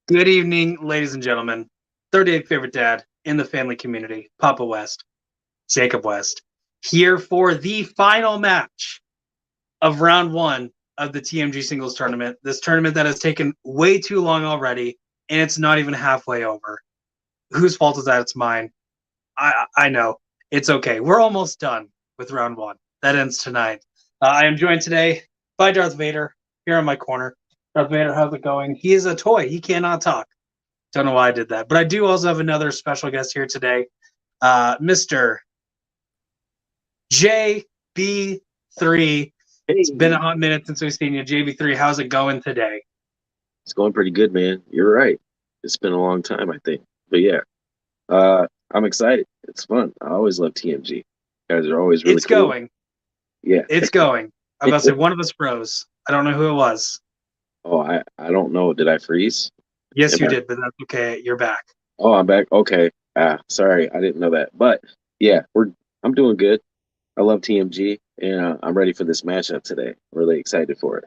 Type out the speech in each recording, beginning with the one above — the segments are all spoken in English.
Good evening, ladies and gentlemen. 38th favorite dad in the family community, Papa West, Jacob West, here for the final match of round one of the TMG Singles Tournament. This tournament that has taken way too long already, and it's not even halfway over. Whose fault is that? It's mine. I know. It's okay. We're almost done with round one. That ends tonight. I am joined today by Darth Vader here in my corner. Darth Vader, how's it going? He is a toy. He cannot talk. Don't know why I did that. But I do also have another special guest here today, Mr. JB3. It's been a hot minute since we've seen you. JB3, how's it going today? It's going pretty good, man. You're right. It's been a long time, I think. But yeah, I'm excited. It's fun. I always love TMG. You guys are always really cool. Going. Yeah. It's going. I'm about to say one of us froze. I don't know who it was. Oh, I don't know. Did I freeze? Yes, you did, but that's okay. You're back. Oh, I'm back. Okay. Sorry, I didn't know that. But yeah, I'm doing good. I love TMG, and I'm ready for this matchup today. Really excited for it.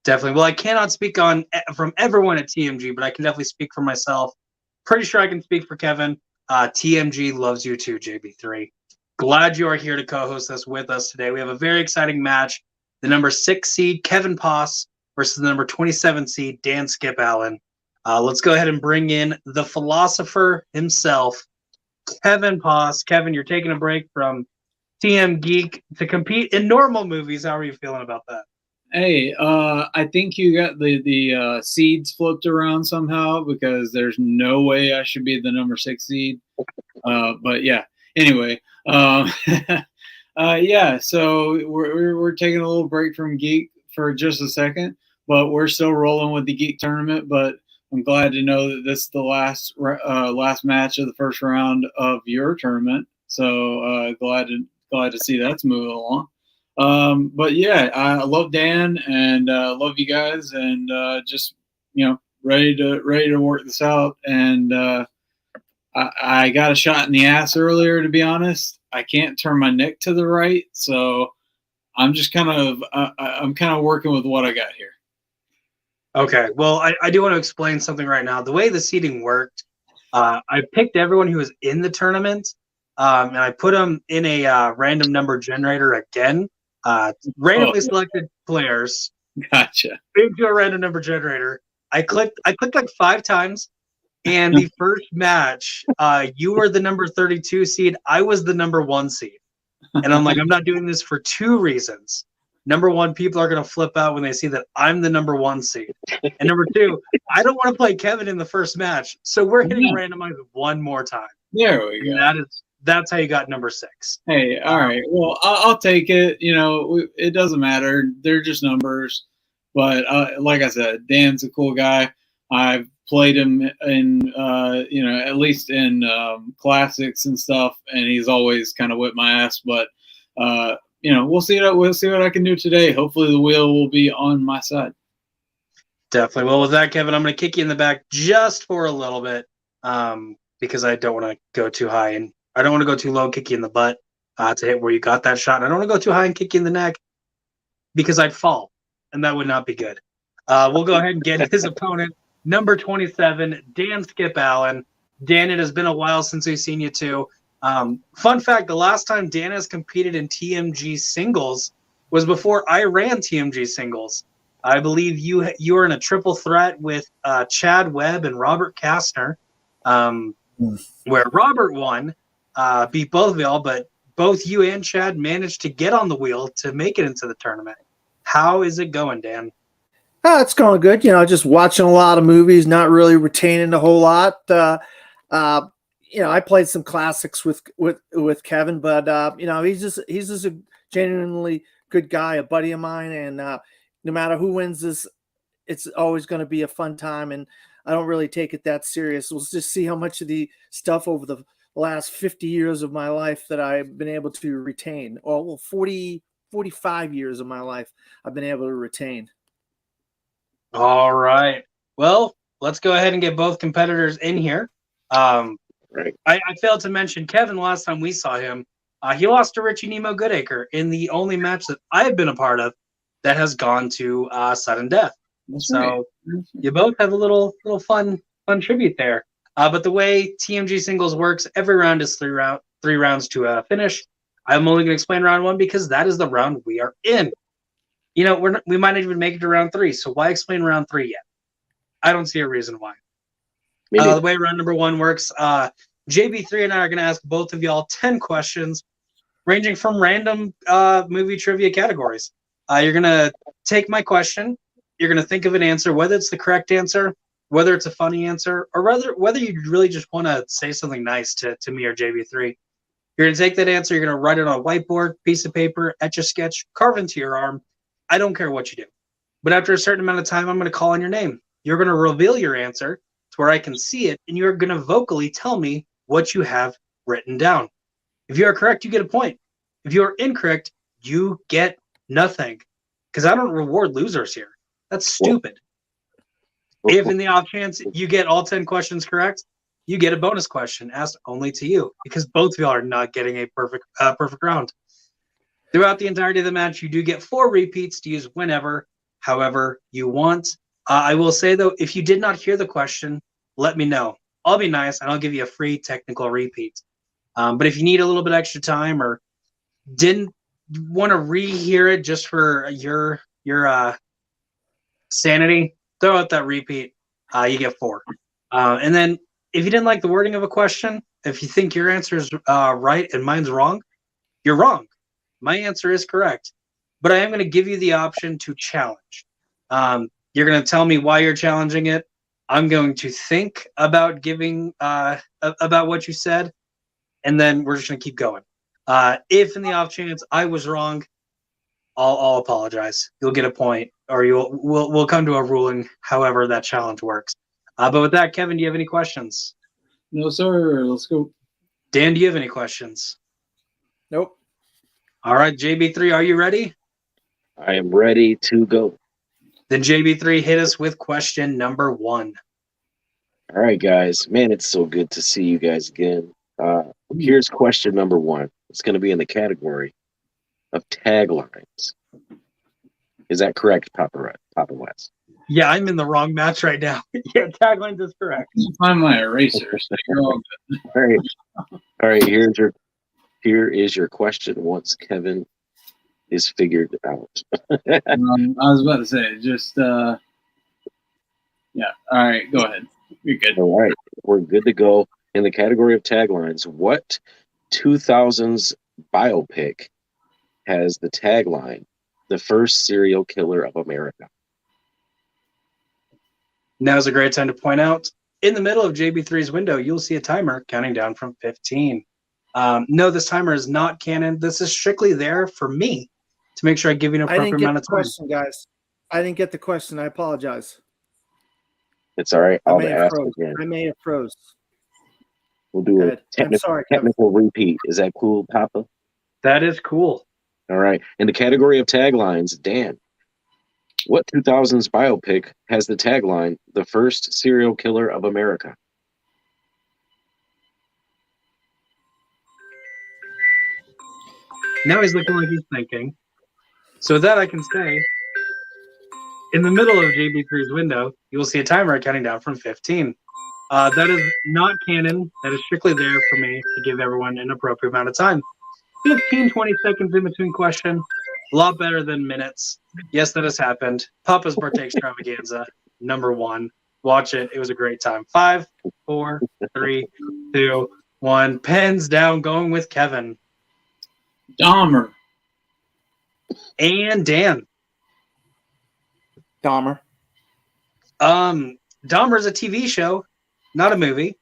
Definitely. Well, I cannot speak from everyone at TMG, but I can definitely speak for myself. Pretty sure I can speak for Kevin. TMG loves you too, JB3. Glad you are here to co-host this with us today. We have a very exciting match. The number 6 seed, Kevin Poss, versus the number 27 seed, Dan Skip Allen. Let's go ahead and bring in the philosopher himself, Kevin Poss. Kevin, you're taking a break from TM Geek to compete in normal movies. How are you feeling about that? Hey, I think you got the seeds flipped around somehow because there's no way I should be the number 6 seed. But yeah, anyway, yeah. So we're taking a little break from Geek for just a second, but we're still rolling with the Geek tournament. But I'm glad to know that this is the last match of the first round of your tournament. So glad to see that's moving along. But yeah, I love Dan and love you guys, and just ready to work this out. And I got a shot in the ass earlier, to be honest. I can't turn my neck to the right, so I'm just kind of working with what I got here. Okay, well, I do want to explain something right now. The way the seating worked, I picked everyone who was in the tournament, and I put them in a random number generator again. Randomly selected players. Gotcha. Into a random number generator. I clicked like 5 times, and the first match, you were the number 32 seed. I was the number 1 seed, and I'm like, I'm not doing this for 2 reasons. Number 1, people are going to flip out when they see that I'm the number 1 seed. And number 2, I don't want to play Kevin in the first match. So we're hitting randomize one more time. There we go. That's how you got number 6. Hey, all right. Well, I'll take it. It doesn't matter. They're just numbers. But like I said, Dan's a cool guy. I've played him in, at least in classics and stuff, and he's always kind of whipped my ass. But we'll see what I can do today. Hopefully, the wheel will be on my side. Definitely. Well, with that, Kevin, I'm going to kick you in the back just for a little bit because I don't want to go too high, and I don't want to go too low, kick you in the butt to hit where you got that shot. And I don't want to go too high and kick you in the neck because I'd fall, and that would not be good. We'll go ahead and get his opponent, number 27, Dan Skip Allen. Dan, it has been a while since we've seen you too. Fun fact, the last time Dan has competed in TMG singles was before I ran TMG singles. I believe you were in a triple threat with Chad Webb and Robert Kastner, where Robert won, beat both of y'all, but both you and Chad managed to get on the wheel to make it into the tournament. How is it going, Dan? It's going good. Just watching a lot of movies, not really retaining a whole lot. I played some classics with Kevin, but he's just a genuinely good guy, a buddy of mine, and no matter who wins this, it's always going to be a fun time, and I don't really take it that serious. We'll just see how much of the stuff over the last 50 years of my life that I've been able to retain, or 45 years of my life I've been able to retain. All right. Well, let's go ahead and get both competitors in here. Right. I failed to mention Kevin last time we saw him. He lost to Richie Nemo Goodacre in the only match that I have been a part of that has gone to sudden death. That's right. You both have a little fun tribute there. But the way TMG singles works, every round is three rounds to finish. I'm only going to explain round 1 because that is the round we are in. We might not even make it to round 3, so why explain round 3 yet? I don't see a reason why. The way round number 1 works, JB3 and I are going to ask both of y'all 10 questions, ranging from random movie trivia categories. You're going to take my question. You're going to think of an answer, whether it's the correct answer, whether it's a funny answer, or whether you really just want to say something nice to me or JB3. You're going to take that answer. You're going to write it on a whiteboard, piece of paper, etch a sketch, carve into your arm. I don't care what you do. But after a certain amount of time, I'm going to call on your name. You're going to reveal your answer to where I can see it, and you're going to vocally tell me what you have written down. If you are correct, you get a point. If you are incorrect, you get nothing. Because I don't reward losers here. That's stupid. If in the off chance you get all 10 questions correct, you get a bonus question asked only to you, because both of y'all are not getting a perfect round. Throughout the entirety of the match, you do get 4 repeats to use whenever, however you want. I will say, though, if you did not hear the question, let me know. I'll be nice, and I'll give you a free technical repeat. But if you need a little bit extra time or didn't want to rehear it just for your sanity, throw out that repeat. You get 4. And then if you didn't like the wording of a question, if you think your answer is right and mine's wrong, you're wrong. My answer is correct. But I am going to give you the option to challenge. You're going to tell me why you're challenging it. I'm going to think about giving about what you said, and then we're just going to keep going. If in the off chance I was wrong, I'll apologize. You'll get a point, or we'll come to a ruling. However that challenge works. But with that, Kevin, do you have any questions? No, sir. Let's go. Dan, do you have any questions? Nope. All right, JB3, are you ready? I am ready to go. Then JB3, hit us with question number 1. All right, guys. Man, it's so good to see you guys again. Here's question number 1. It's going to be in the category of taglines. Is that correct, Papa West? Yeah, I'm in the wrong match right now. Yeah, taglines is correct. Find my eraser. So you're all good. All right. Here is your question once Kevin is figured out. I was about to say, just yeah. All right, go ahead. You're good. All right, we're good to go. In the category of taglines, what 2000s biopic has the tagline, "The first serial killer of America"? Now's a great time to point out, in the middle of JB3's window, you'll see a timer counting down from 15. No, this timer is not canon. This is strictly there for me to make sure I give you an appropriate amount of time. Question, guys. I didn't get the question. I apologize. It's all right. I'll ask again. I may have froze. We'll do a technical repeat. Is that cool, Papa? That is cool. All right. In the category of taglines, Dan, what 2000s biopic has the tagline, "The first serial killer of America"? Now he's looking like he's thinking. So with that, I can say, in the middle of JB3's window, you will see a timer counting down from 15. That is not canon. That is strictly there for me to give everyone an appropriate amount of time. 15, 20 seconds in between question. A lot better than minutes. Yes, that has happened. Papa's birthday extravaganza, number 1. Watch it. It was a great time. 5, 4, 3, 2, 1. Pens down, going with Kevin. Dahmer. And Dan. Dahmer. Dahmer is a TV show, not a movie.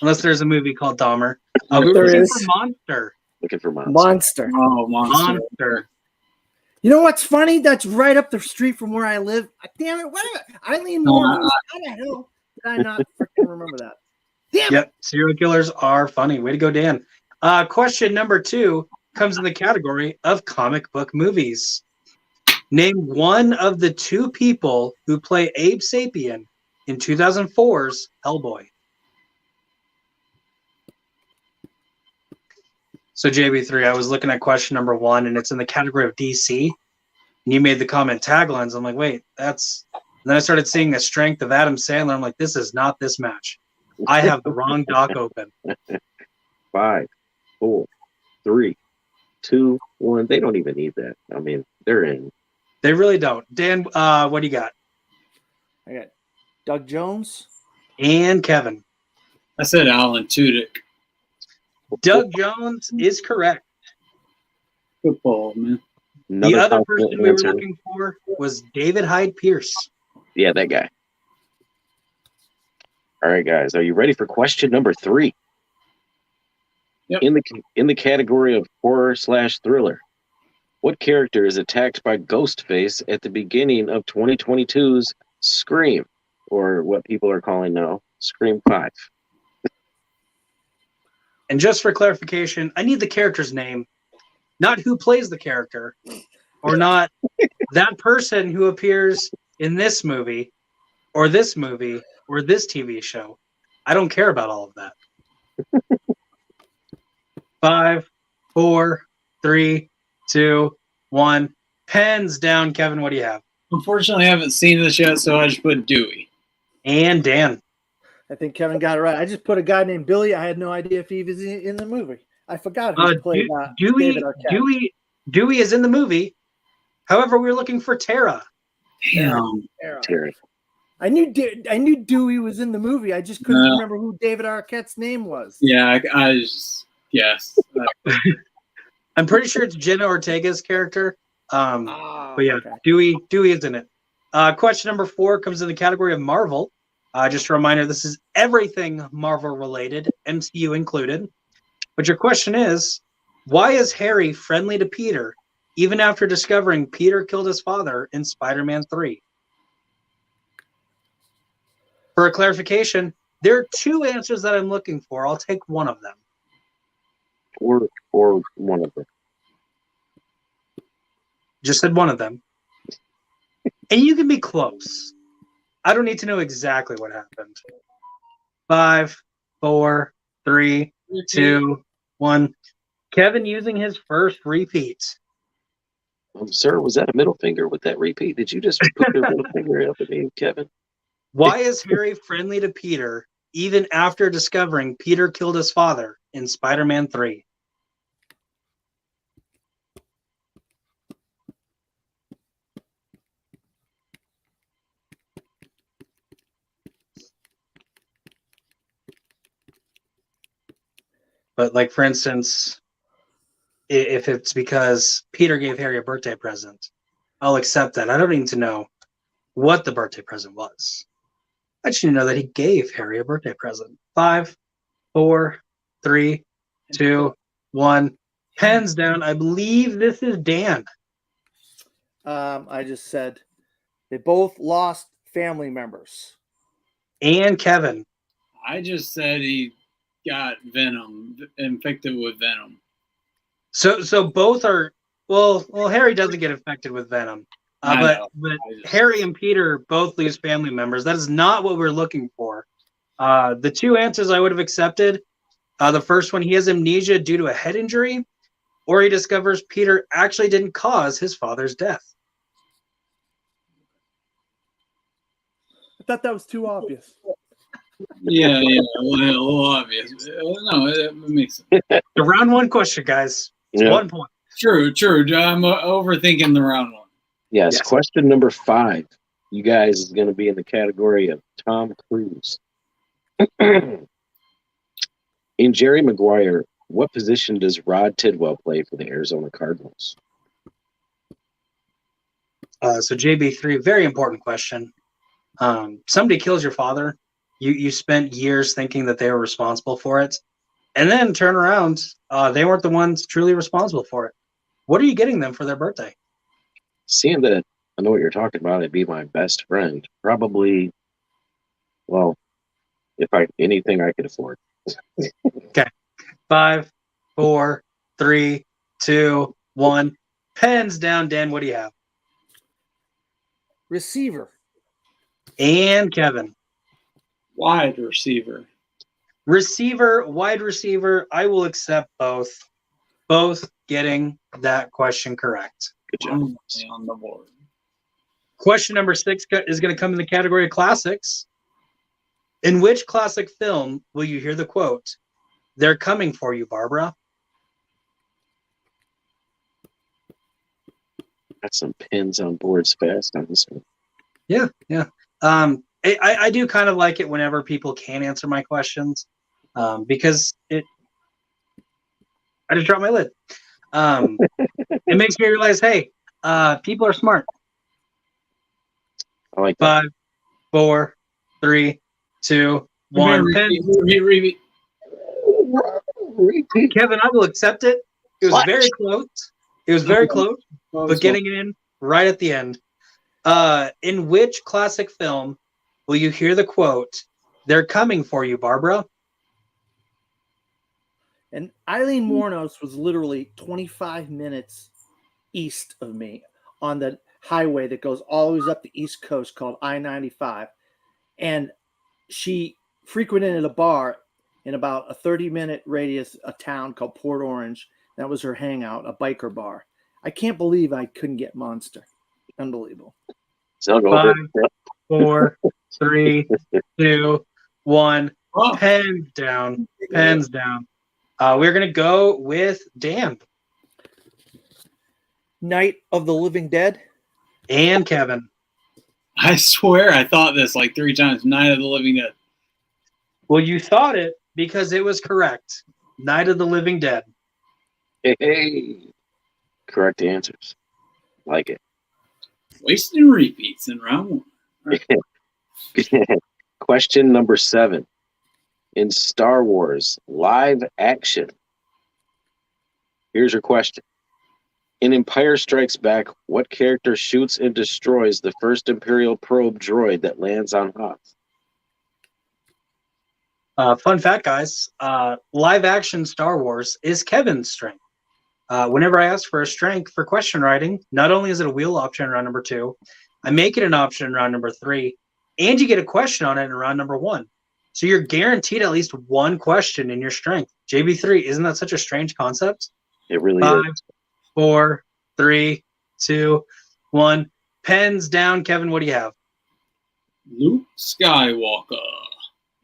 Unless there's a movie called Dahmer. There we're looking is. for Monster. Looking for Monster. Oh, Monster. You know what's funny? That's right up the street from where I live. Damn it! What? Eileen Moore. How the hell did I not freaking remember that? Damn Yep, it! serial killers are funny. Way to go, Dan. Question number 2 comes in the category of comic book movies. Name one of the 2 people who play Abe Sapien in 2004's Hellboy. So JB3, I was looking at question number 1, and it's in the category of DC. And you made the comment taglines. I'm like, wait, that's And then I started seeing the strength of Adam Sandler. I'm like, this is not this match. I have the wrong doc open. 5, 4, 3, 2, 1. They don't even need that. I mean, they're in. They really don't. Dan, what do you got? I got Doug Jones. And Kevin. I said Alan Tudyk. Doug Jones is correct. Football, man. The other confident person we were answer. looking for was David Hyde Pierce. Yeah, that guy. All right, guys, are you ready for question number 3? Yep. In the category of horror/thriller, what character is attacked by Ghostface at the beginning of 2022's Scream, or what people are calling now Scream 5? And just for clarification, I need the character's name, not who plays the character, or not that person who appears in this movie, or this movie, or this TV show. I don't care about all of that. 5, 4, 3, 2, 1. Pens down, Kevin. What do you have? Unfortunately, I haven't seen this yet, so I just put Dewey. And Dan. I think Kevin got it right. I just put a guy named Billy. I had no idea if he was in the movie. I forgot who played David Arquette. Dewey is in the movie. However, we were looking for Tara. Damn. Terry. I knew Dewey was in the movie. I just couldn't remember who David Arquette's name was. Yeah, I just yes. I'm pretty sure it's Jenna Ortega's character. But yeah, okay. Dewey is in it. Question number 4 comes in the category of Marvel. Just a reminder, this is everything Marvel related, MCU included. But your question is, why is Harry friendly to Peter even after discovering Peter killed his father in Spider-Man 3? For a clarification, there are 2 answers that I'm looking for. I'll take one of them. Or one of them. Just said one of them. And you can be close. I don't need to know exactly what happened. 5, 4, 3, 2, 1. Kevin using his first repeat. Sir, was that a middle finger with that repeat? Did you just put your middle finger up at me, Kevin? Why is Harry friendly to Peter even after discovering Peter killed his father in Spider-Man 3? But like, for instance, if it's because Peter gave Harry a birthday present, I'll accept that. I don't need to know what the birthday present was. I just need to know that he gave Harry a birthday present. 5, 4, 3, 2, 1. Pens down. I believe this is Dan. I just said they both lost family members. And Kevin. I just said he got infected with venom. So both are well. Harry doesn't get infected with venom, but Harry and Peter both lose family members. That is not what we're looking for. The 2 answers I would have accepted. The first one, he has amnesia due to a head injury, or he discovers Peter actually didn't cause his father's death. I thought that was too obvious. Yeah, a little obvious. No, it makes sense. The round 1 question, guys. It's 1 point. True. I'm overthinking the round 1. Yes. Question number 5. You guys is going to be in the category of Tom Cruise. In Jerry Maguire, what position does Rod Tidwell play for the Arizona Cardinals? So JB3, very important question. Somebody kills your father. You spent years thinking that they were responsible for it, and then turn around, they weren't the ones truly responsible for it. What are you getting them for their birthday? Seeing that I know what you're talking about, it'd be my best friend. Probably, well, anything I could afford. Okay. 5, 4, 3, 2, 1. Pens down, Dan. What do you have? Receiver. And Kevin. Wide receiver. Receiver, wide receiver. I will accept both. Both getting that question correct. Good job. On the board. Question number 6 is going to come in the category of classics. In which classic film will you hear the quote, "They're coming for you, Barbara"? Got some pins on boards fast on this one. Yeah. I do kind of like it whenever people can answer my questions, because I just dropped my lid. It makes me realize, hey, people are smart. I like that. 5, 4, 3, 2, 1. Repeat. Kevin, I will accept it. It was What? very close. It was very close, but getting it in right at the end. In which classic film will you hear the quote, "They're coming for you, Barbara"? And Eileen Wuornos was literally 25 minutes east of me on the highway that goes always up the East Coast called I-95. And she frequented a bar in about a 30-minute radius, a town called Port Orange. That was her hangout, a biker bar. I can't believe I couldn't get Monster. Unbelievable. So go 5, over. 4, 3, 2, 1. Oh, Pens down. Pens down. We're going to go with Dan Night of the Living Dead. and Kevin. I swear I thought this like 3 times. Night of the Living Dead. Well, you thought it because it was correct. Night of the Living Dead. Hey. Correct answers. Like it. Wasting repeats in round 1. Question number 7. In Star Wars live action, here's your question. In Empire Strikes Back, what character shoots and destroys the first Imperial probe droid that lands on Hoth? Fun fact, guys. Live action Star Wars is Kevin's strength. Whenever I ask for a strength for question writing, not only is it a wheel option in round number 2, I make it an option in round number 3, and you get a question on it in round number 1. So you're guaranteed at least one question in your strength. JB3, isn't that such a strange concept? It really 5, is. 4, 3, 2, 1. Pens down. Kevin, what do you have? Luke Skywalker.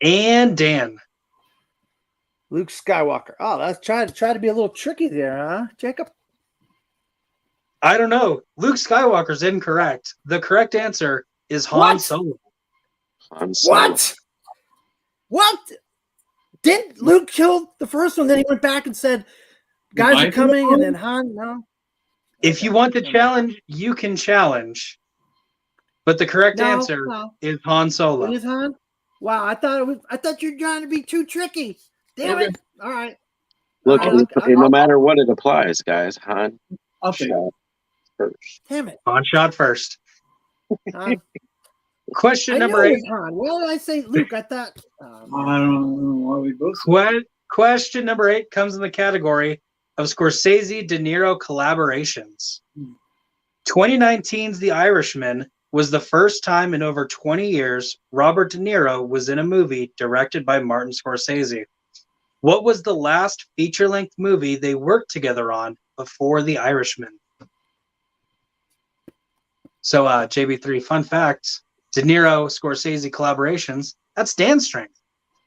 And Dan. Luke Skywalker. Oh, that's try to be a little tricky there, huh, Jacob? I don't know. Luke Skywalker's incorrect. The correct answer is Han What? Solo. Han Solo. What? Didn't Luke kill the first one? Then he went back and said, "Guys are coming," and then Han. No. If you want to challenge, you can challenge. But the correct answer is Han Solo. It is Han. Wow, I thought you were trying to be too tricky. Damn it! All right. Look, All right, no matter what it applies, guys. Han I'll take it. shot first. Damn it. Han shot first. Han. Question I number know it 8. was Han. Why did I say Luke? I thought. I don't know why we both. Question number 8 comes in the category of Scorsese De Niro collaborations. 2019's The Irishman was the first time in over 20 years Robert De Niro was in a movie directed by Martin Scorsese. What was the last feature-length movie they worked together on before The Irishman? So, JB3, fun fact, De Niro, Scorsese collaborations, that's Dan's strength.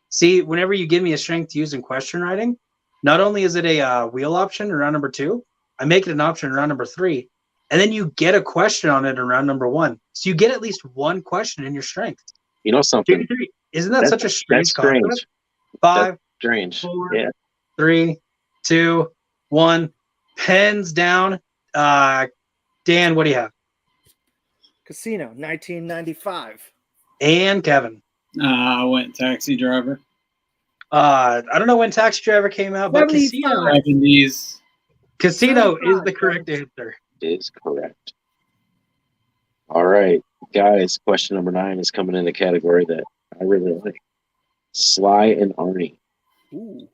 See, whenever you give me a strength to use in question writing, not only is it a wheel option in round number 2, I make it an option in round number 3, and then you get a question on it in round number 1. So you get at least one question in your strength. You know something? JB3, isn't that such a strange That's strange. concept? 5, That's strange. 4, Yeah. 3, 2, 1. Pens down. Dan, what do you have? Casino, 1995. And Kevin. I went Taxi Driver. I don't know when Taxi Driver came out, but 75. Casino is 75. the correct answer. Is correct. All right, guys. Question number 9 is coming in the category that I really like. Sly and Arnie. Ooh.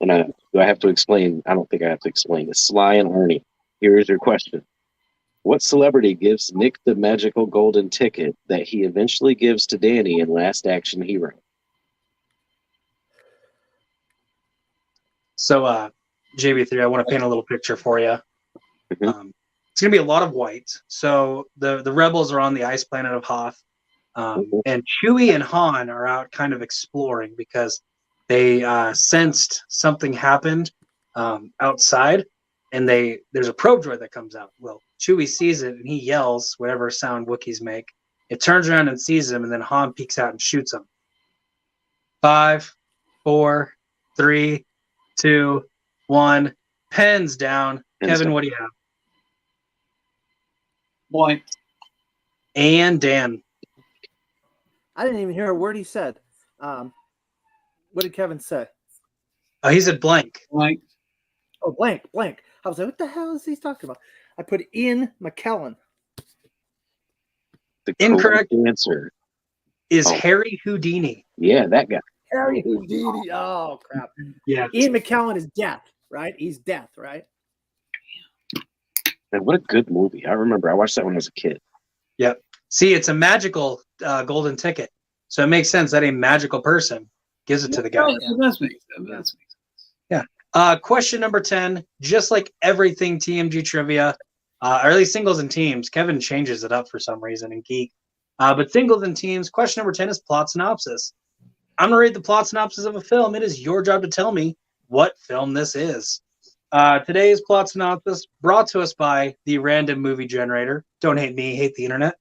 And do I have to explain? I don't think I have to explain it. Sly and Arnie. Here is your question. What celebrity gives Nick the magical golden ticket that he eventually gives to Danny in Last Action Hero? So, JB3, I want to paint a little picture for you. Mhm. It's going to be a lot of white. So the rebels are on the ice planet of Hoth. And Chewie and Han are out kind of exploring because they sensed something happened outside, and there's a probe droid that comes out. Well, Chewie sees it and he yells whatever sound Wookiees make. It turns around and sees him, and then Han peeks out and shoots him. 5, 4, 3, 2, 1. Pens down. Kevin, what do you have? Blank. And Dan. I didn't even hear a word he said. What did Kevin say? Oh, he said blank. Blank. Oh, blank. I was like, what the hell is he talking about? I put Ian McKellen. The Incorrect answer is Harry Houdini. Yeah, that guy. Harry Houdini. Oh, crap. Yeah. Ian McKellen is death, right? He's death, right? And what a good movie. I remember I watched that when I was a kid. Yep. See, it's a magical golden ticket. So it makes sense that a magical person gives it to the guy. That does make sense. Yeah. Question number 10. Just like everything TMG trivia, or at least singles and teams, Kevin changes it up for some reason in Geek. But singles and teams, question number 10 is plot synopsis. I'm going to read the plot synopsis of a film. It is your job to tell me what film this is. Today's plot synopsis brought to us by the random movie generator. Don't hate me, hate the internet.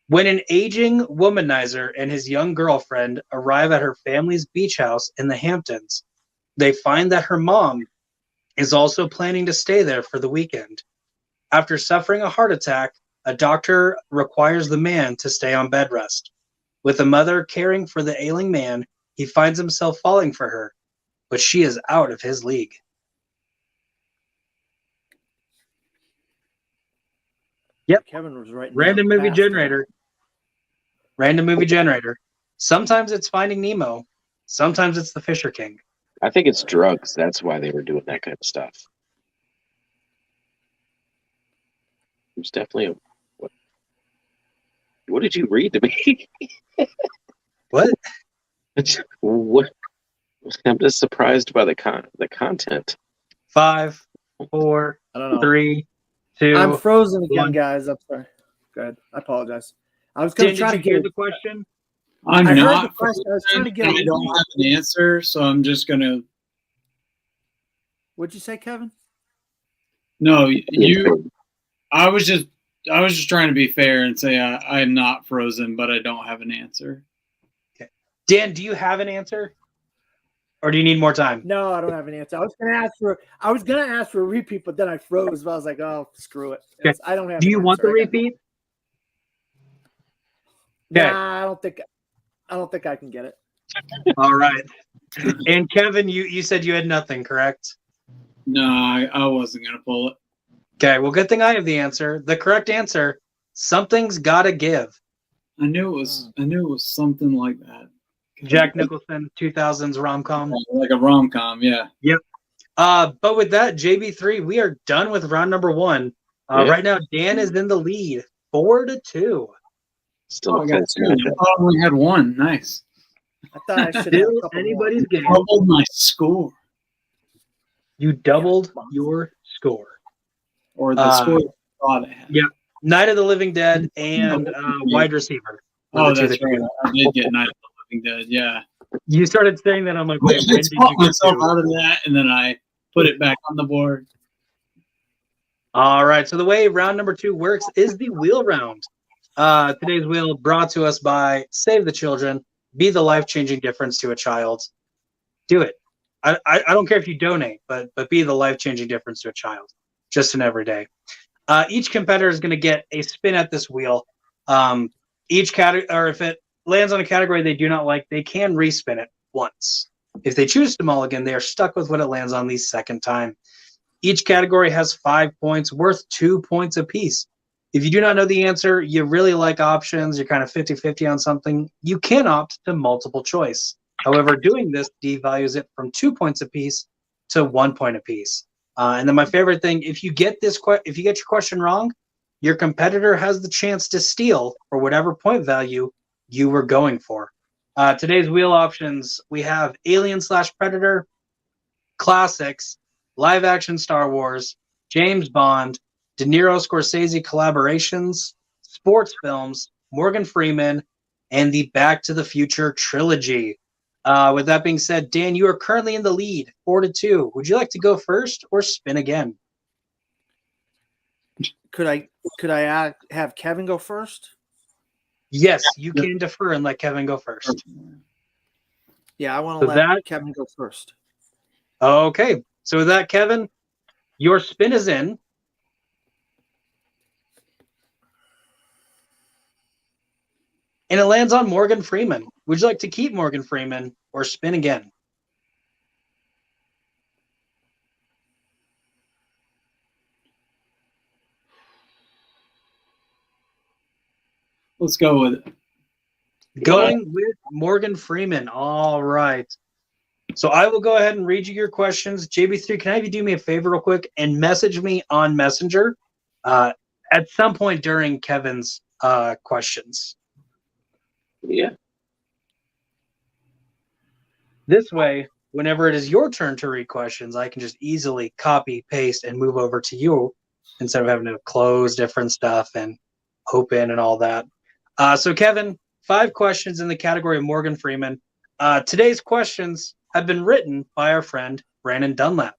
When an aging womanizer and his young girlfriend arrive at her family's beach house in the Hamptons, they find that her mom is also planning to stay there for the weekend. After suffering a heart attack, a doctor requires the man to stay on bed rest. With the mother caring for the ailing man, he finds himself falling for her, but she is out of his league. Yep. Kevin was right. Random movie generator. Random movie generator. Sometimes it's Finding Nemo. Sometimes it's The Fisher King. I think it's drugs. That's why they were doing that kind of stuff. It was definitely what did you read to me? What? What? I'm just surprised by the content. 5, 4, I don't know. 3, 2. I'm frozen again, 1. guys. I'm sorry. Go ahead. I apologize. I was going to try to hear get the question. I'm I heard not. the question. I was trying to get I don't have an answer, so I'm just gonna. What'd you say, Kevin? No, you. I was just trying to be fair and say I'm not frozen, but I don't have an answer. Okay. Dan, do you have an answer? Or do you need more time? No, I don't have an answer. I was going to ask for a repeat, but then I froze. But I was like, oh, screw it. Okay. I don't have. Do you want the repeat? Okay. Nah, I don't think I can get it. All right. And Kevin, you said you had nothing, correct? No, I wasn't gonna pull it. Okay. Well, good thing I have the answer. The correct answer: something's gotta give. I knew it was something like that. Jack Nicholson, 2000s rom-com. Like a rom-com, yeah. Yep. But with that, JB3, we are done with round number 1. Right now, Dan is in the lead, 4-2. Still I got two. I only had one. Nice. I thought I should have Still a couple anybody's game. Doubled my score, You doubled your score. or the score I thought I had. Yeah. Night of the Living Dead and wide receiver. Oh, that's right. I did get Night of the Living Dead. Yeah. You started saying that. I'm like, I wait, when did just you bought get myself to? out of that, and then I put it back on the board. All right. So the way round number 2 works is the wheel round. Today's wheel brought to us by Save the Children. Be the life-changing difference to a child. Do it. I don't care if you donate, but be the life-changing difference to a child. Just an everyday. Each competitor is going to get a spin at this wheel. Each category, or if it lands on a category they do not like, they can respin it once. If they choose to mulligan, they are stuck with what it lands on the second time. Each category has 5 points, worth 2 points apiece. If you do not know the answer, you really like options, you're kind of 50-50 on something, you can opt to multiple choice. However, doing this devalues it from 2 points apiece to 1 point apiece. And then my favorite thing, if you get your question wrong, your competitor has the chance to steal for whatever point value you were going for. Today's wheel options, we have Alien/Predator, classics, live action Star Wars, James Bond, De Niro Scorsese collaborations, sports films, Morgan Freeman, and the Back to the Future trilogy. With that being said, Dan, you are currently in the lead, 4-2. Would you like to go first or spin again? Could I have Kevin go first? Yes, you can defer and let Kevin go first. Yeah, I want So to let Kevin go first. Okay. So with that, Kevin, your spin is in. And it lands on Morgan Freeman. Would you like to keep Morgan Freeman or spin again? Let's go with it. Going with Morgan Freeman. All right. So I will go ahead and read you your questions. JB3, can I have you do me a favor real quick and message me on Messenger at some point during Kevin's questions? Yeah. This way, whenever it is your turn to read questions, I can just easily copy, paste, and move over to you instead of having to close different stuff and open and all that. So Kevin, 5 questions in the category of Morgan Freeman. Today's questions have been written by our friend Brandon Dunlap.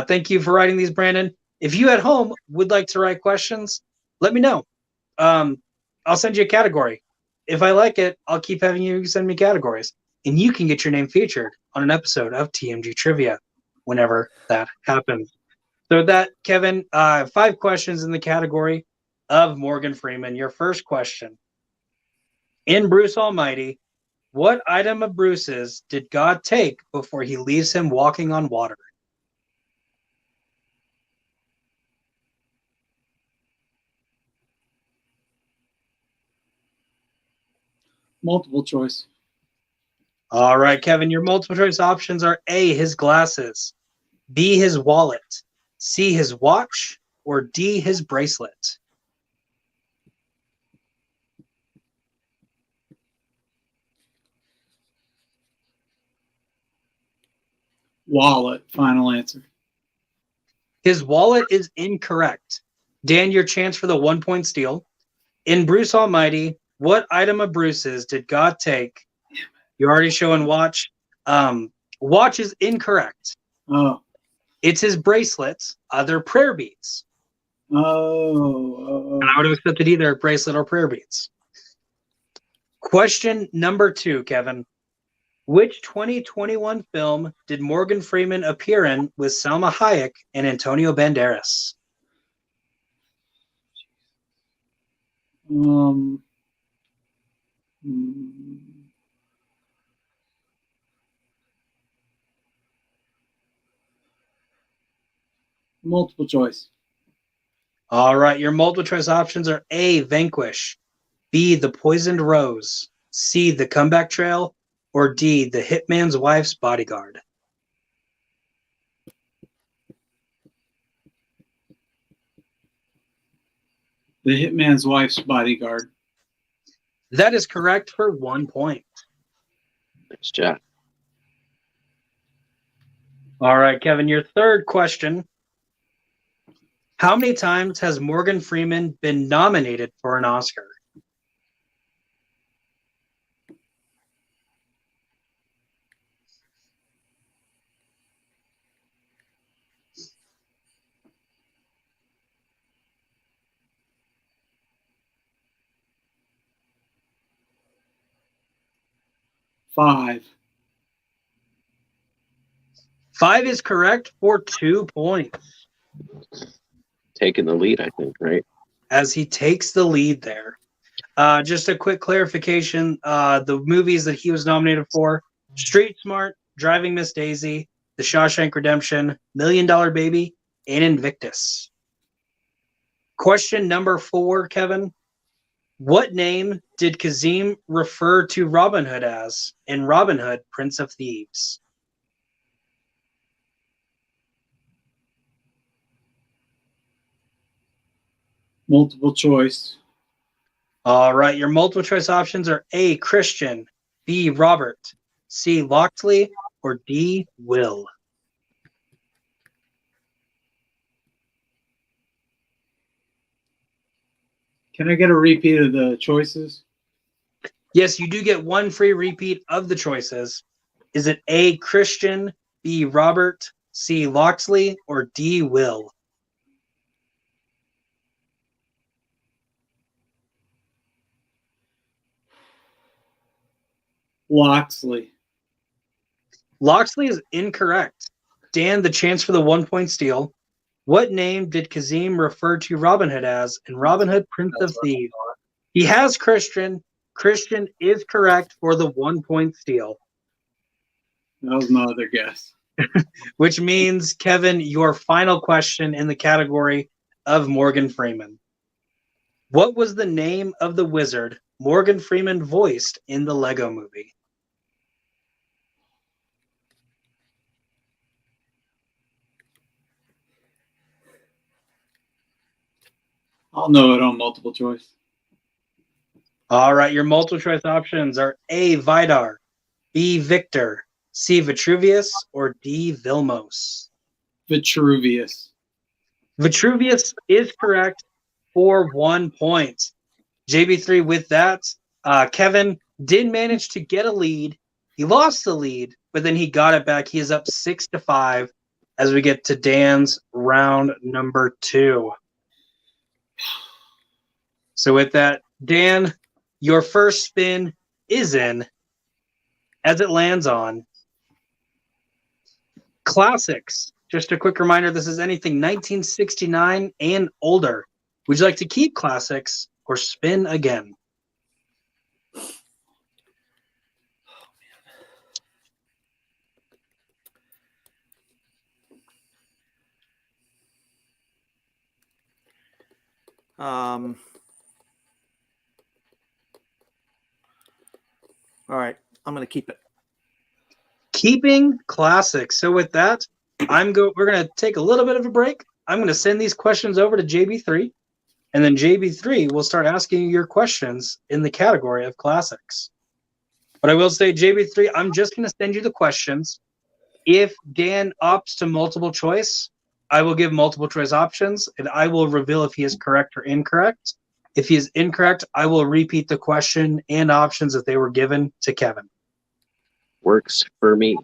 Thank you for writing these, Brandon. If you at home would like to write questions, let me know. I'll send you a category. If I like it, I'll keep having you send me categories, and you can get your name featured on an episode of TMG Trivia whenever that happens. So with that, Kevin, 5 questions in the category of Morgan Freeman. Your first question. In Bruce Almighty, what item of Bruce's did God take before he leaves him walking on water? Multiple choice. All right, Kevin, your multiple choice options are A, his glasses, B, his wallet, C, his watch, or D, his bracelet. Wallet. Final answer. His wallet is incorrect. Dan, your chance for the 1-point steal. In Bruce Almighty, what item of Bruce's did God take? You're already showing watch. Watch is incorrect. Oh. It's his bracelets, they're prayer beads. Oh. And I would have accepted either bracelet or prayer beads. Question number 2, Kevin. Which 2021 film did Morgan Freeman appear in with Salma Hayek and Antonio Banderas? Multiple choice. All right, your multiple choice options are A, Vanquish, B, The Poisoned Rose, C, The Comeback Trail, or D, The Hitman's Wife's Bodyguard. The Hitman's Wife's Bodyguard. That is correct for 1 point. Nice job. All right, Kevin, your third question. How many times has Morgan Freeman been nominated for an Oscar? Five. 5 is correct for 2 points. Taking the lead, I think, right? As he takes the lead there. Just a quick clarification, the movies that he was nominated for, Street Smart, Driving Miss Daisy, The Shawshank Redemption, $1 Million Baby, and Invictus. Question number 4, Kevin. What name did Kazim refer to Robin Hood as in Robin Hood, Prince of Thieves? Multiple choice. All right, your multiple choice options are A, Christian, B, Robert, C, Locksley, or D, Will. Can I get a repeat of the choices? Yes, you do get one free repeat of the choices. Is it A, Christian, B, Robert, C, Loxley, or D, Will? Loxley. Loxley is incorrect. Dan, the chance for the 1-point steal. What name did Kazim refer to Robin Hood as in Robin Hood, Prince of Thieves? He has Christian. Christian is correct for the 1-point steal. That was my other guess. Which means, Kevin, your final question in the category of Morgan Freeman. What was the name of the wizard Morgan Freeman voiced in the Lego Movie? I'll know it on multiple choice. All right, your multiple choice options are A, Vidar, B, Victor, C, Vitruvius, or D, Vilmos. Vitruvius. Vitruvius is correct for 1 point. JB3 with that. Kevin did manage to get a lead. He lost the lead, but then he got it back. He is up 6-5 as we get to Dan's round number 2. So with that, Dan, your first spin is in as it lands on classics. Just a quick reminder, this is anything 1969 and older. Would you like to keep classics or spin again? All right, I'm going to keep it. Keeping classics. So with that, we're going to take a little bit of a break. I'm going to send these questions over to JB3, and then JB3 will start asking you your questions in the category of classics. But I will say, JB3, I'm just going to send you the questions. If Dan opts to multiple choice, I will give multiple choice options, and I will reveal if he is correct or incorrect. If he is incorrect, I will repeat the question and options that they were given to Kevin. Works for me.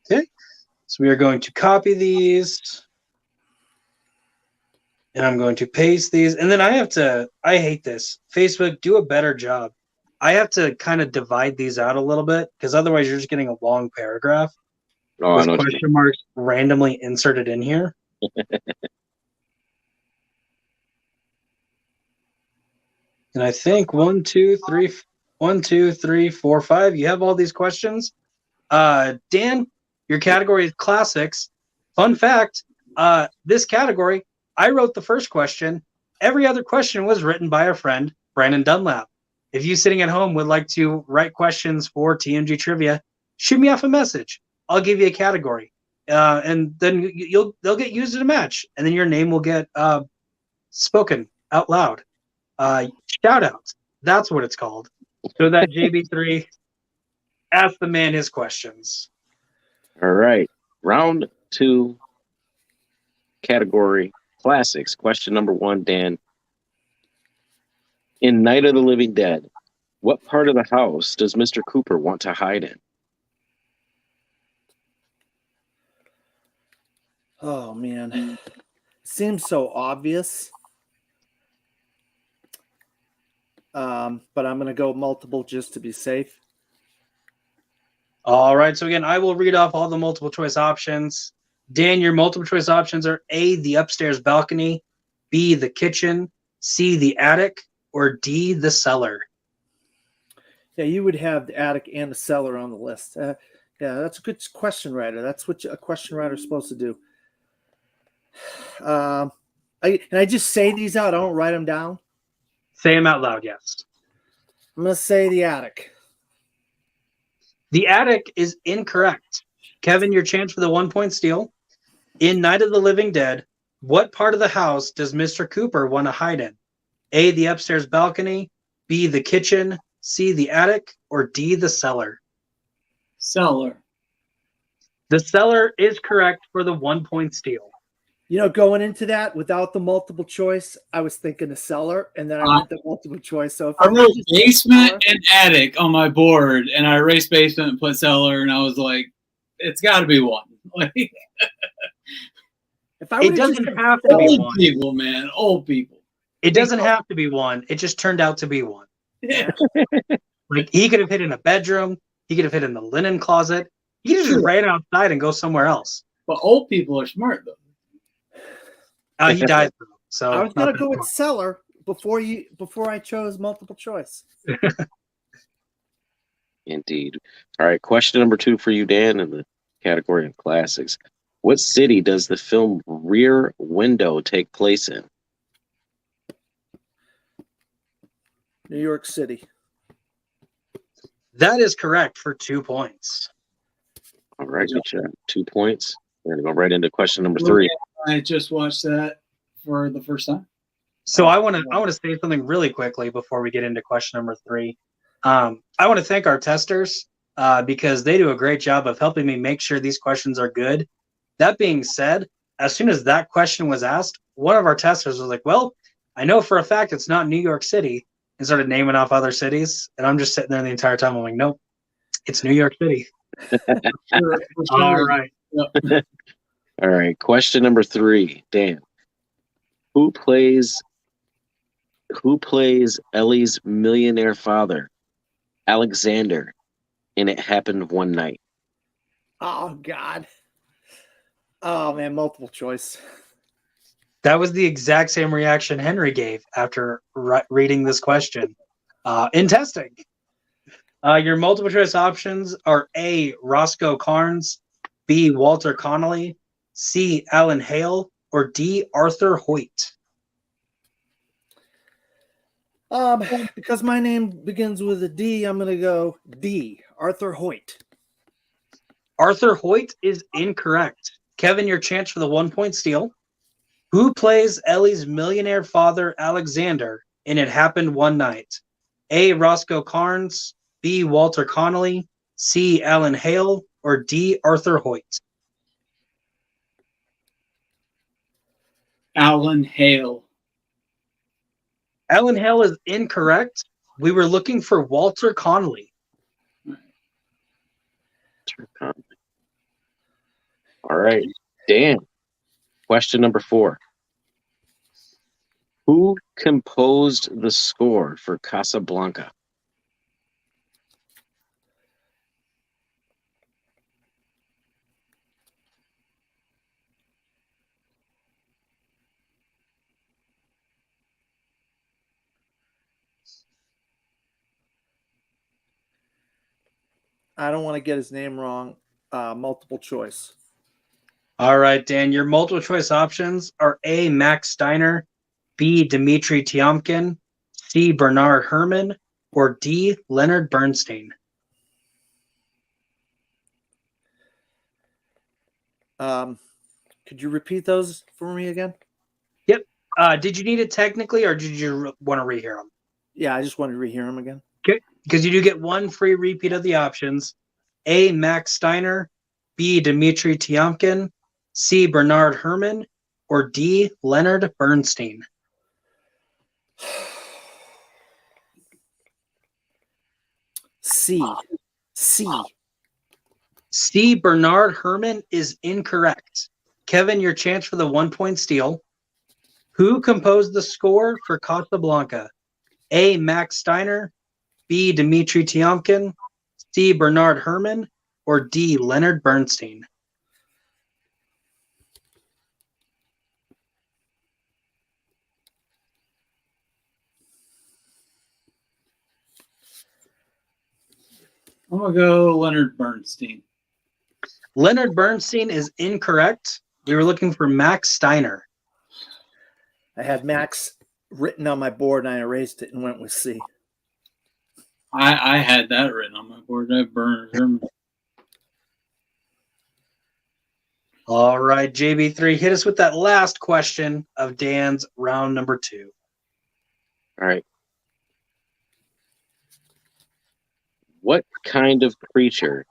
Okay, so we are going to copy these, and I'm going to paste these, and then I hate this. Facebook, do a better job. I have to kind of divide these out a little bit, because otherwise you're just getting a long paragraph with question marks randomly inserted in here. And I think 1, 2, 3, 4, 5. You have all these questions. Dan, your category is classics. Fun fact, this category, I wrote the first question. Every other question was written by our friend, Brandon Dunlap. If you sitting at home would like to write questions for TMG Trivia, shoot me off a message. I'll give you a category. And then they'll get used in a match. And then your name will get spoken out loud. Shout outs. That's what it's called. So that JB3 ask the man his questions. All right. Round 2, category classics. Question number 1, Dan. In Night of the Living Dead, what part of the house does Mr. Cooper want to hide in? Oh, man. Seems so obvious. But I'm going to go multiple just to be safe. All right. So again, I will read off all the multiple choice options. Dan, your multiple choice options are A, the upstairs balcony, B, the kitchen, C, the attic, or D, the cellar. Yeah, you would have the attic and the cellar on the list. Yeah, that's a good question writer. That's what a question writer is supposed to do. I just say these out. I don't write them down. Say them out loud, yes. I'm going to say the attic. The attic is incorrect. Kevin, your chance for the 1-point steal. In Night of the Living Dead, what part of the house does Mr. Cooper want to hide in? A, the upstairs balcony, B, the kitchen, C, the attic, or D, the cellar? Cellar. The cellar is correct for the 1-point steal. Going into that without the multiple choice, I was thinking a cellar, and then I went the multiple choice. So if I wrote just basement and attic on my board, and I erased basement and put cellar, and I was like, it's got to be one. Like, if I It doesn't have to be old one. people, man, old people. It doesn't have to be one. It just turned out to be one. Yeah. Like he could have hid in a bedroom. He could have hid in the linen closet. He could have just ran outside and go somewhere else. But old people are smart, though. He died though. So I was gonna go with cellar before I chose multiple choice. Indeed. All right. Question number 2 for you, Dan, in the category of classics. What city does the film Rear Window take place in? New York City. That is correct for 2 points. All right. Good job. 2 points. We're going to go right into question number 3. I just watched that for the first time. So I want to say something really quickly before we get into question number 3. I want to thank our testers because they do a great job of helping me make sure these questions are good. That being said, as soon as that question was asked, one of our testers was like, well, I know for a fact it's not New York City, and started naming off other cities. And I'm just sitting there the entire time. I'm like, nope, it's New York City. Sure. All right. Yep. All right. Question number 3, Dan. Who plays Ellie's millionaire father, Alexander, in It Happened One Night? Oh God. Oh man, multiple choice. That was the exact same reaction Henry gave after reading this question in testing. Your multiple choice options are A, Roscoe Carnes, B, Walter Connolly, C, Alan Hale, or D, Arthur Hoyt. Because my name begins with a D, I'm gonna go D, Arthur Hoyt. Arthur Hoyt is incorrect. Kevin, your chance for the 1 point steal. Who plays Ellie's millionaire father, Alexander, in It Happened One Night? A, Roscoe Carnes, B, Walter Connolly, C, Alan Hale, or D, Arthur Hoyt? Alan Hale. Alan Hale is incorrect. We were looking for Walter Connolly. All right. Dan, question number 4. Who composed the score for Casablanca? I don't want to get his name wrong. Multiple choice. All right, Dan, your multiple choice options are A, Max Steiner, B, Dmitry Tiomkin, C, Bernard Herrmann, or D, Leonard Bernstein. Could you repeat those for me again? Yep. Did you need it technically, or did you want to rehear them? Yeah, I just wanted to rehear them again. Okay, because you do get one free repeat of the options. A, Max Steiner, B, Dmitry Tiomkin, C, Bernard Herrmann, or D, Leonard Bernstein. C. C, Bernard Herrmann is incorrect. Kevin, your chance for the 1 point steal. Who composed the score for Casablanca? A, Max Steiner, B, Dmitry Tiomkin, C, Bernard Herrmann, or D, Leonard Bernstein? I'm going to go Leonard Bernstein. Leonard Bernstein is incorrect. We were looking for Max Steiner. I had Max written on my board and I erased it and went with C. I had that written on my board. I Bernard Herrmann. All right, JB3, hit us with that last question of Dan's round number 2. All right. What kind of creature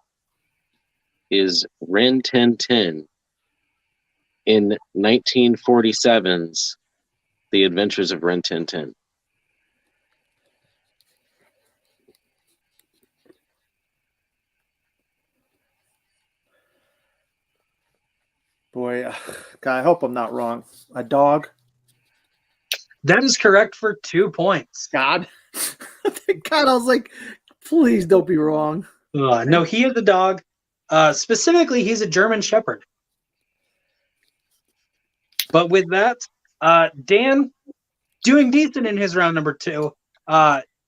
is Ren 1010 in 1947's The Adventures of Rin Tin Tin? Boy, God, I hope I'm not wrong. A dog? That is correct for 2 points. God. God, I was like, please don't be wrong. No, he is a dog. Specifically, he's a German Shepherd. But with that, Dan doing decent in his round number 2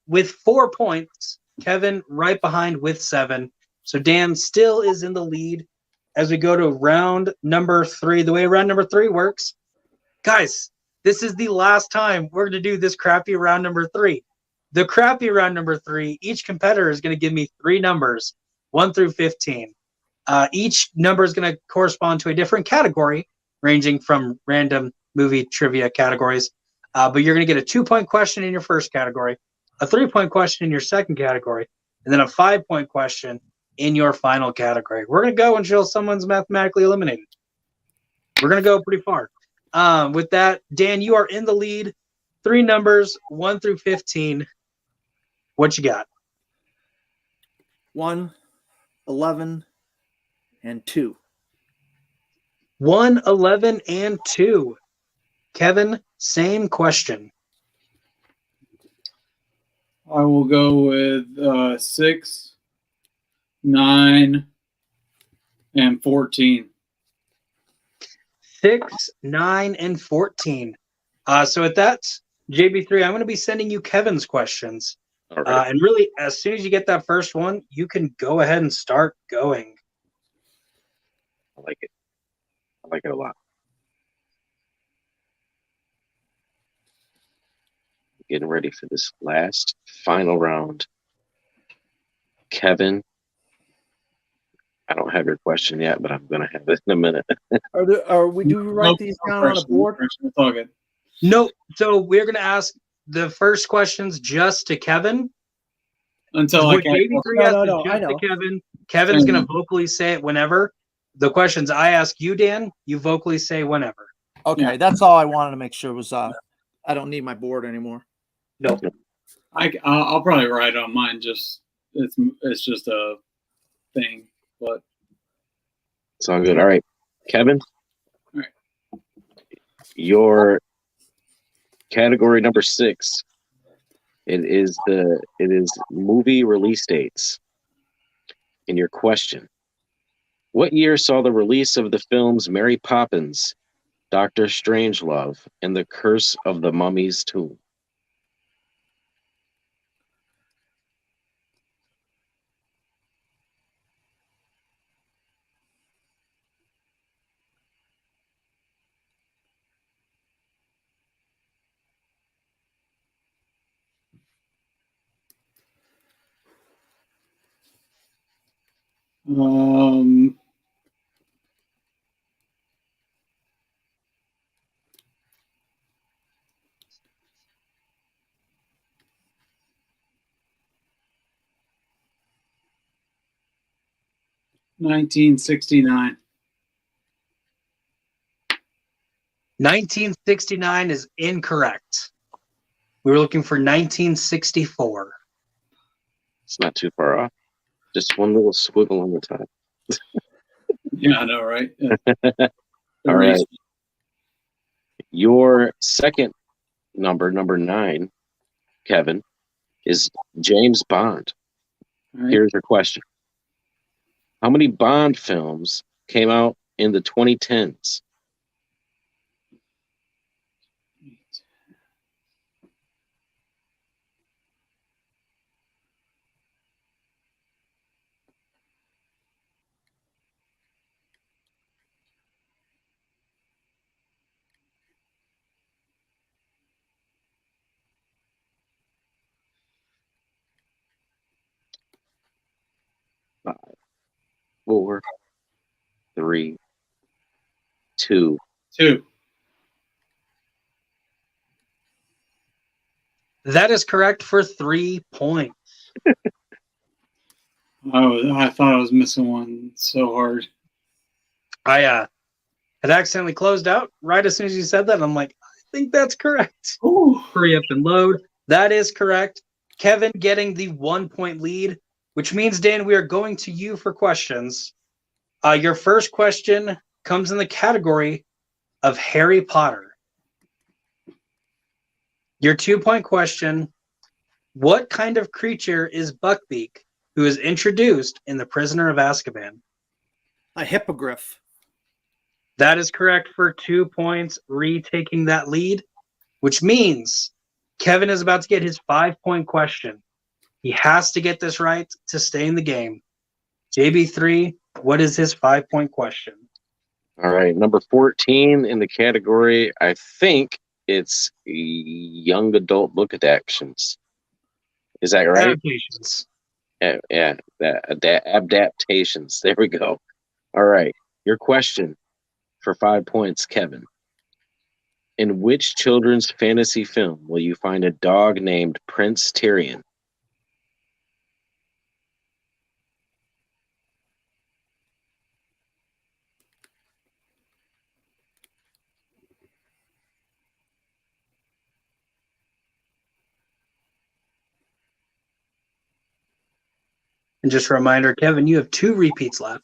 with 4 points. Kevin right behind with 7. So Dan still is in the lead as we go to round number 3. The way round number 3 works, guys, this is the last time we're going to do this crappy round number 3. The crappy round number 3, each competitor is going to give me 3 numbers, 1 through 15. Each number is going to correspond to a different category, ranging from random movie trivia categories. But you're going to get a 2-point question in your first category, a 3-point question in your second category, and then a 5-point question in your final category. We're going to go until someone's mathematically eliminated. We're going to go pretty far. With that, Dan, you are in the lead. 3 numbers, 1 through 15. What you got? 1, 11, and 2. 1, 11, and 2. Kevin, same question. I will go with 6, 9, and 14. 6, 9, and 14. So at that, JB3, I'm going to be sending you Kevin's questions. All right. And really, as soon as you get that first one, you can go ahead and start going. I like it. I like it a lot. Getting ready for this last final round. Kevin, I don't have your question yet, but I'm going to have it in a minute. Are we do we write these down on a board? It's all good. No, so we're going to ask the first questions just to Kevin. Until I What can. JB3 has No, to I just know. to Kevin. Kevin's going to vocally say it whenever. The questions I ask you, Dan, you vocally say whenever. Okay, Yeah. that's all I wanted to make sure was I don't need my board anymore. Nope. I'll probably write on mine. Just it's just a thing, but It's all good. All right. Kevin, All right. your category number 6. It is movie release dates. And your question: what year saw the release of the films Mary Poppins, Doctor Strangelove, and The Curse of the Mummy's Tomb? um, $1969. 1969 is incorrect. We were looking for 1964. It's not too far off. Just one little squiggle on the top. Yeah, I know, right? Yeah. All right. Your second number 9, Kevin, is James Bond. All right. Here's your question: how many Bond films came out in the 2010s? Five, 4, 3, 2. 2. That is correct for 3 points. I thought I was missing one so hard. I had accidentally closed out right as soon as you said that. I'm like, I think that's correct. Ooh. Hurry up and load. That is correct. Kevin getting the 1-point lead, which means, Dan, we are going to you for questions. Your first question comes in the category of Harry Potter. Your 2-point question, what kind of creature is Buckbeak, who is introduced in The Prisoner of Azkaban? A hippogriff. That is correct for 2 points, retaking that lead, which means Kevin is about to get his 5-point question. He has to get this right to stay in the game. JB3, what is his 5-point question? All right, number 14 in the category, I think it's young adult book adaptations. Is that right? Adaptations. Yeah, adaptations. There we go. All right, your question for 5 points, Kevin. In which children's fantasy film will you find a dog named Prince Tyrion? And just a reminder, Kevin, you have 2 repeats left.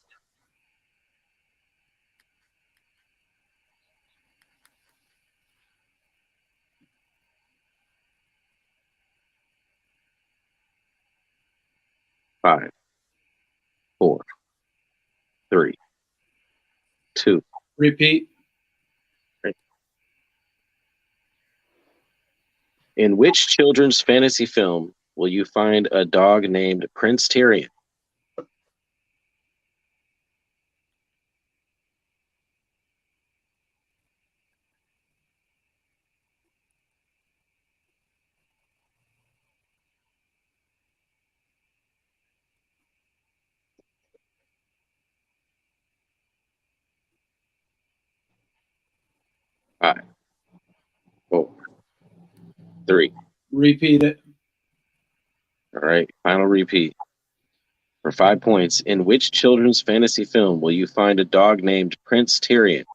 Five, 4, 3, 2. Repeat. In which children's fantasy film will you find a dog named Prince Tyrion? Five, 4, 3. Repeat it. All right, final repeat. For 5 points, in which children's fantasy film will you find a dog named Prince Tyrion?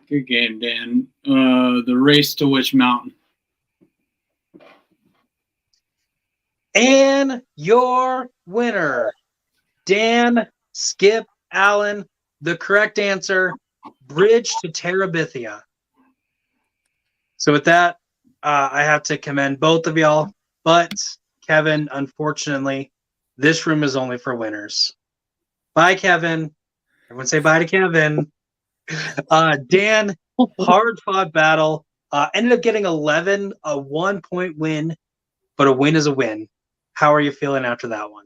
Good game, Dan. The Race to Witch Mountain. And your winner, Dan Skip Allen. The correct answer, Bridge to Terabithia. So with that, I have to commend both of y'all. But Kevin, unfortunately, this room is only for winners. Bye, Kevin. Everyone say bye to Kevin. Dan, hard-fought battle. Ended up getting 11, a 1-point win, but a win is a win. How are you feeling after that one?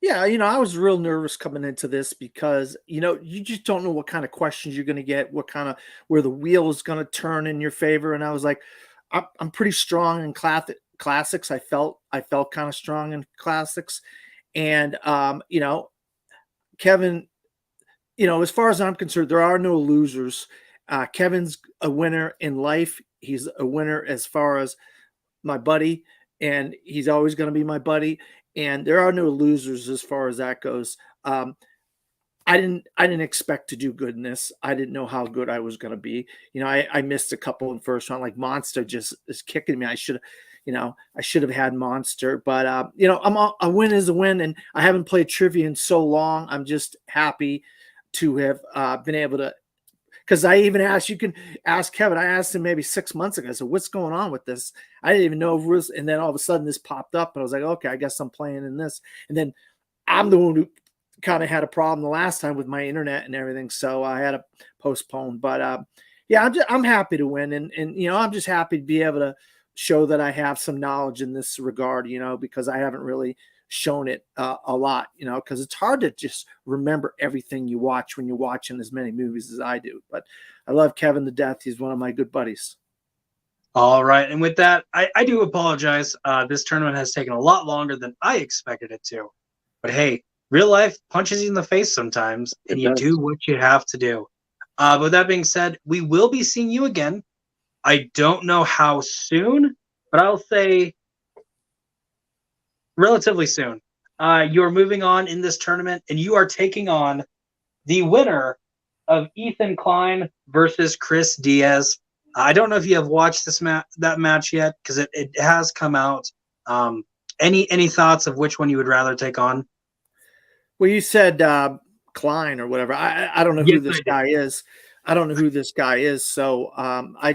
Yeah, I was real nervous coming into this because, you just don't know what kind of questions you're going to get, where the wheel is going to turn in your favor. And I was like, I'm pretty strong in classics. I felt kind of strong in classics. And, Kevin, as far as I'm concerned, there are no losers. Kevin's a winner in life. He's a winner as far as my buddy, and he's always going to be my buddy. And there are no losers as far as that goes. I didn't expect to do good in this. I didn't know how good I was going to be. I missed a couple in first round. Like Monster just is kicking me. I should have had Monster, but a win is a win, and I haven't played trivia in so long. I'm just happy to have been able to. Because I even asked, you can ask Kevin. I asked him maybe 6 months ago. I said, "What's going on with this?" I didn't even know if it was. And then all of a sudden, this popped up, and I was like, "Okay, I guess I'm playing in this." And then I'm the one who kind of had a problem the last time with my internet and everything, so I had to postpone. But yeah, I'm happy to win, and I'm just happy to be able to show that I have some knowledge in this regard, because I haven't really shown it a lot, because it's hard to just remember everything you watch when you're watching as many movies as I do. But I love Kevin to death. He's one of my good buddies. All right. And with that, I do apologize. This tournament has taken a lot longer than I expected it to. But hey, real life punches you in the face sometimes, and you do what you have to do. But with that being said, we will be seeing you again I don't know how soon, but I'll say relatively soon. You are moving on in this tournament, and you are taking on the winner of Ethan Klein versus Chris Diaz. I don't know if you have watched that match yet, because it has come out. Any thoughts of which one you would rather take on? Well, you said Klein or whatever. I don't know who this guy is. I don't know who this guy is. So I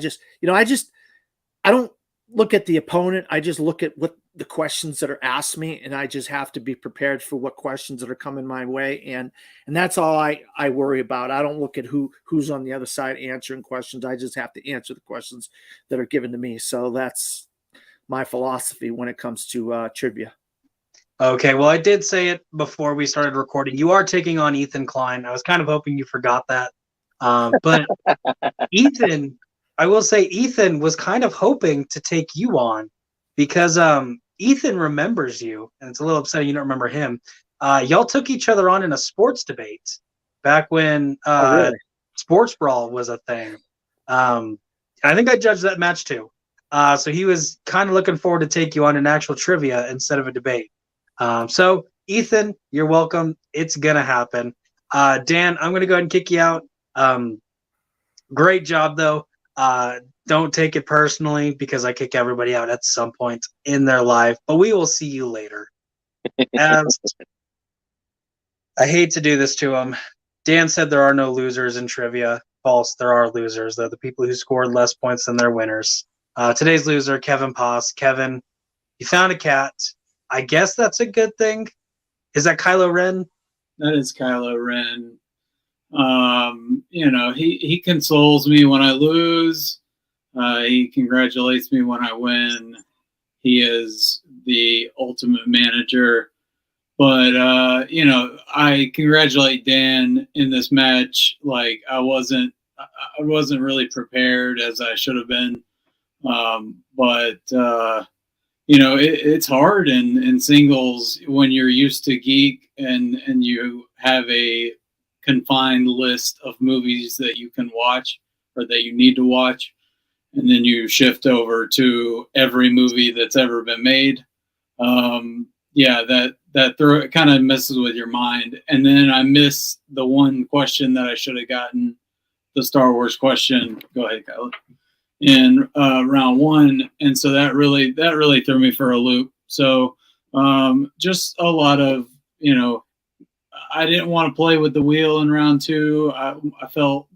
don't look at the opponent. I just look at what the questions that are asked me, and I just have to be prepared for what questions that are coming my way. And that's all I worry about. I don't look at who's on the other side answering questions. I just have to answer the questions that are given to me. So that's my philosophy when it comes to trivia. Okay, well, I did say it before we started recording. You are taking on Ethan Klein. I was kind of hoping you forgot that. But Ethan, I will say Ethan was kind of hoping to take you on because Ethan remembers you, and it's a little upsetting you don't remember him. Y'all took each other on in a sports debate back when Really? Sports Brawl was a thing. I think I judged that match too. So he was kind of looking forward to take you on an actual trivia instead of a debate. So Ethan, you're welcome. It's gonna happen. Dan, I'm gonna go ahead and kick you out. Great job though. Don't take it personally because I kick everybody out at some point in their life, but we will see you later. As I hate to do this to him, Dan said there are no losers in trivia. False, there are losers. They're the people who scored less points than their winners. Today's loser, Kevin Poss. Kevin, you found a cat. I guess that's a good thing. Is that Kylo Ren? That is Kylo Ren. He consoles me when I lose. He congratulates me when I win. He is the ultimate manager. But I congratulate Dan in this match. Like I wasn't really prepared as I should have been. It's hard in singles when you're used to geek and you have a confined list of movies that you can watch or that you need to watch, and then you shift over to every movie that's ever been made. That kind of messes with your mind. And then I miss the one question that I should have gotten, the Star Wars question. Go ahead, Kyla. In round one, and so that really threw me for a loop. So just a lot of I didn't want to play with the wheel in round two. I felt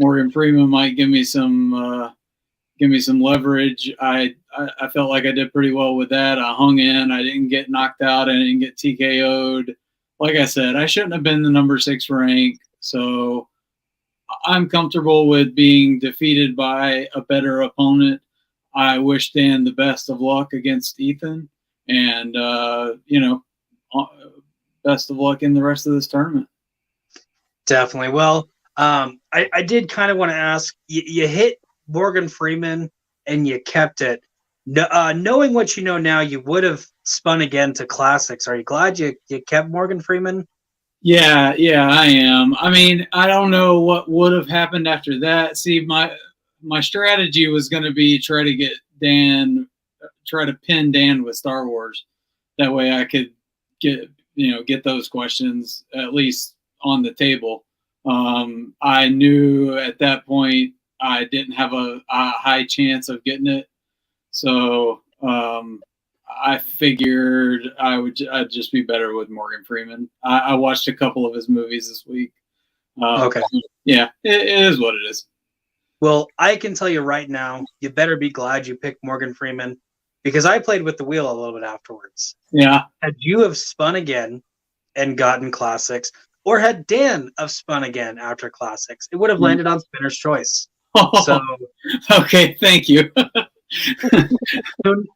Morgan Freeman might give me some leverage. I felt like I did pretty well with that. I hung in. I didn't get knocked out. I didn't get TKO'd. Like I said, I shouldn't have been the number 6 rank. So I'm comfortable with being defeated by a better opponent. I wish Dan the best of luck against Ethan, and best of luck in the rest of this tournament. Definitely. Well, I did kind of want to ask. You hit Morgan Freeman and you kept it. Knowing what you know now, you would have spun again to classics. Are you glad you kept Morgan Freeman? Yeah, I am. I mean, I don't know what would have happened after that. See, my strategy was going to be try to pin Dan with Star Wars. That way I could get those questions at least on the table. I knew at that point I didn't have a high chance of getting it. So I figured I'd just be better with Morgan Freeman. I watched a couple of his movies this week. Okay. Yeah, it is what it is. Well, I can tell you right now, you better be glad you picked Morgan Freeman because I played with the wheel a little bit afterwards. Yeah. Had you have spun again and gotten classics, or had Dan have spun again after classics, it would have landed on Spinner's Choice. So, okay, thank you.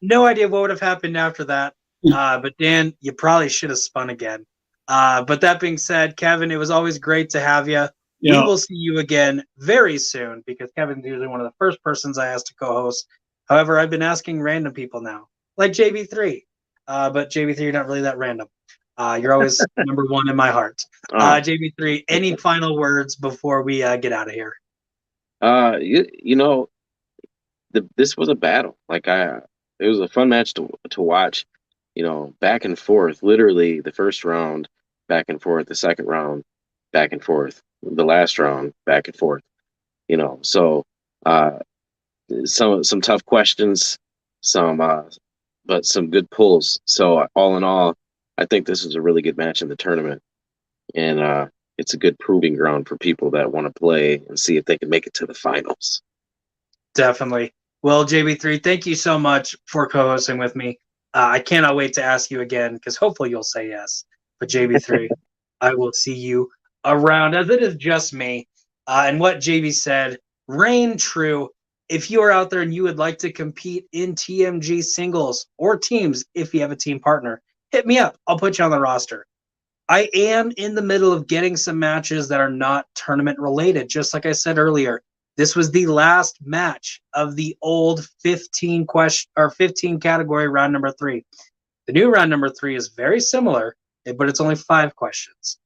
no idea what would have happened after that. But Dan, you probably should have spun again. But that being said, Kevin, it was always great to have you. Yeah. We will see you again very soon because Kevin's usually one of the first persons I ask to co-host. However, I've been asking random people now, like JB3. But JB3, you're not really that random. You're always number one in my heart. JB3, any final words before we get out of here? this was a battle. It was a fun match to watch. Back and forth. Literally, the first round, back and forth. The second round, back and forth. The last round, back and forth. So uh, some tough questions, but some good pulls. So all in all, I think this is a really good match in the tournament, and it's a good proving ground for people that want to play and see if they can make it to the finals. Definitely. Well, JB3, thank you so much for co-hosting with me. I cannot wait to ask you again because hopefully you'll say yes. But JB3, I will see you around, as it is just me. And what JB said, reign true. If you are out there and you would like to compete in TMG singles or teams, if you have a team partner, hit me up. I'll put you on the roster. I am in the middle of getting some matches that are not tournament related. Just like I said earlier, this was the last match of the old 15 category round number 3. The new round number 3 is very similar, but it's only 5 questions.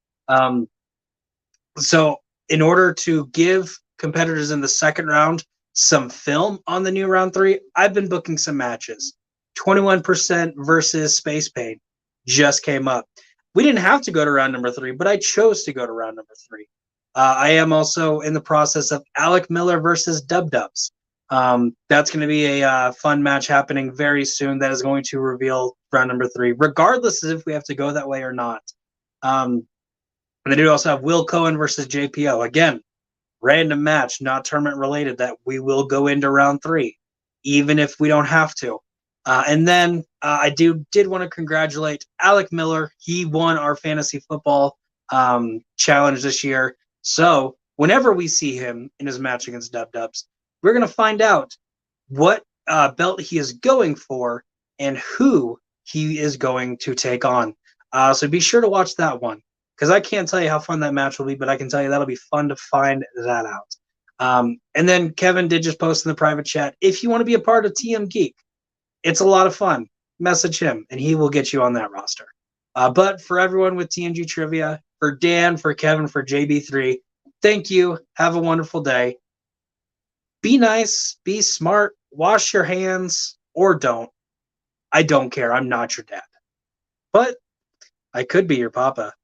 So in order to give competitors in the second round some film on the new round 3, I've been booking some matches. 21% versus Space Pain just came up. We didn't have to go to round number 3, but I chose to go to round number 3. I am also in the process of Alec Miller versus Dub Dubs. That's going to be a fun match happening very soon that is going to reveal round number 3, regardless of if we have to go that way or not. And they do also have Will Cohen versus JPO. Again, random match, not tournament related, that we will go into round 3, even if we don't have to. And then I did want to congratulate Alec Miller. He won our fantasy football challenge this year. So whenever we see him in his match against Dub Dubs, we're going to find out what belt he is going for and who he is going to take on. So be sure to watch that one, because I can't tell you how fun that match will be, but I can tell you that'll be fun to find that out. And then Kevin did just post in the private chat, if you want to be a part of TM Geek, it's a lot of fun. Message him, and he will get you on that roster. But for everyone with TMG Trivia, for Dan, for Kevin, for JB3, thank you. Have a wonderful day. Be nice. Be smart. Wash your hands, or don't. I don't care. I'm not your dad. But I could be your papa.